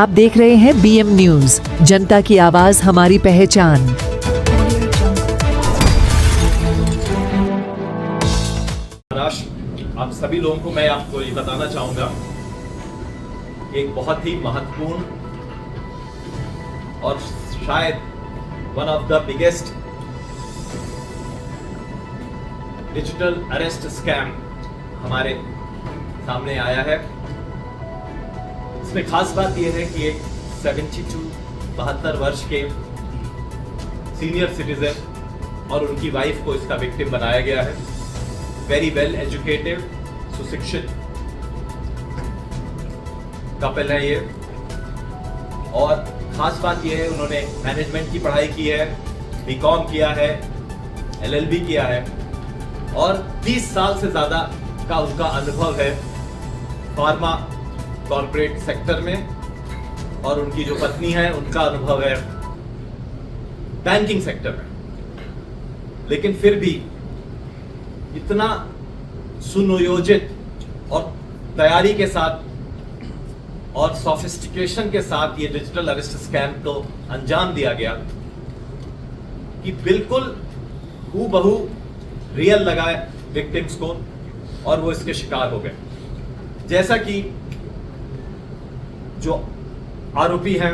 आप देख रहे हैं BM न्यूज, जनता की आवाज हमारी पहचान। महाराष्ट्र, आप सभी लोगों को मैं आपको ये बताना चाहूंगा, एक बहुत ही महत्वपूर्ण और शायद one of the biggest digital arrest scam हमारे सामने आया है। इसमें खास बात यह है कि एक 72 वर्ष के सीनियर सिटीजन और उनकी वाइफ को इसका विक्टिम बनाया गया है। वेरी वेल एजुकेटेड, सुशिक्षित कपल है ये, और खास बात यह है उन्होंने मैनेजमेंट की पढ़ाई की है, बीकॉम किया है, LLB किया है और 20 साल से ज्यादा का उनका अनुभव है फार्मा कॉर्पोरेट सेक्टर में, और उनकी जो पत्नी है उनका अनुभव है बैंकिंग सेक्टर में। लेकिन फिर भी इतना सुनियोजित और तैयारी के साथ और सोफिस्टिकेशन के साथ ये डिजिटल अरेस्ट स्कैम को अंजाम दिया गया कि बिल्कुल हूबहू रियल लगा विक्टिम्स को और वो इसके शिकार हो गए। जैसा कि जो आरोपी हैं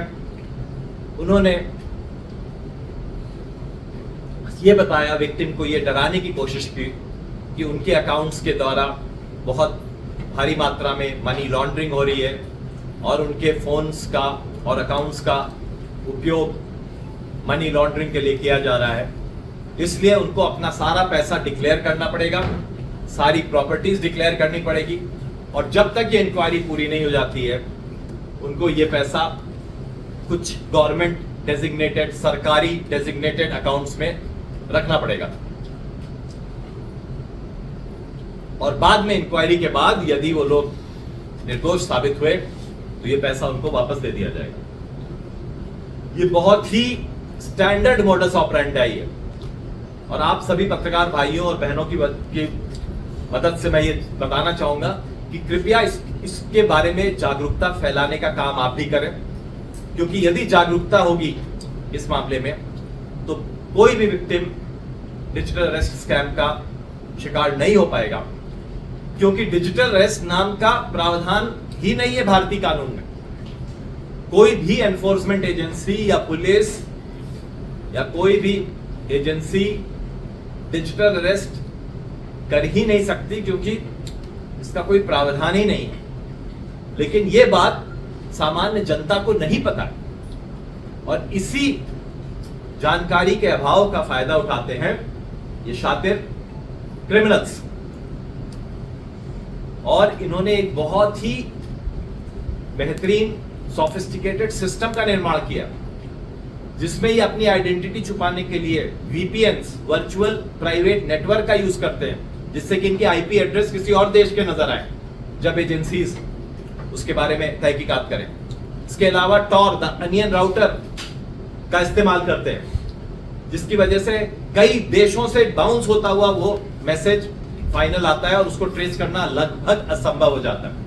उन्होंने ये बताया, विक्टिम को ये डराने की कोशिश की कि उनके अकाउंट्स के द्वारा बहुत भारी मात्रा में मनी लॉन्ड्रिंग हो रही है और उनके फोन्स का और अकाउंट्स का उपयोग मनी लॉन्ड्रिंग के लिए किया जा रहा है। इसलिए उनको अपना सारा पैसा डिक्लेयर करना पड़ेगा, सारी प्रॉपर्टीज डिक्लेयर करनी पड़ेगी, और जब तक ये इंक्वायरी पूरी नहीं हो जाती है उनको ये पैसा कुछ गवर्नमेंट डेजिग्नेटेड, सरकारी डेजिग्नेटेड अकाउंट्स में रखना पड़ेगा, और बाद में इंक्वायरी के बाद यदि वो लोग निर्दोष साबित हुए तो ये पैसा उनको वापस दे दिया जाएगा। ये बहुत ही स्टैंडर्ड मॉडस ऑपरेंडी है, और आप सभी पत्रकार भाइयों और बहनों की मदद से मैं ये बताना चाहूंगा कि कृपया इसके बारे में जागरूकता फैलाने का काम आप भी करें, क्योंकि यदि जागरूकता होगी इस मामले में तो कोई भी विक्टिम डिजिटल अरेस्ट स्कैम का शिकार नहीं हो पाएगा, क्योंकि डिजिटल अरेस्ट नाम का प्रावधान ही नहीं है भारतीय कानून में। कोई भी एनफोर्समेंट एजेंसी या पुलिस या कोई भी एजेंसी डिजिटल अरेस्ट कर ही नहीं सकती, क्योंकि इसका कोई प्रावधान ही नहीं है। लेकिन यह बात सामान्य जनता को नहीं पता, और इसी जानकारी के अभाव का फायदा उठाते हैं ये शातिर क्रिमिनल्स, और इन्होंने एक बहुत ही बेहतरीन सोफिस्टिकेटेड सिस्टम का निर्माण किया, जिसमें ये अपनी आइडेंटिटी छुपाने के लिए VPNs, वर्चुअल प्राइवेट नेटवर्क का यूज करते हैं, जिससे कि इनके IP एड्रेस किसी और देश के नजर आए जब एजेंसीज उसके बारे में तहकीकात करें। इसके अलावा टॉर, द अनियन राउटर का इस्तेमाल करते हैं, जिसकी वजह से कई देशों से बाउंस होता हुआ वो मैसेज फाइनल आता है और उसको ट्रेस करना लगभग असंभव हो जाता है।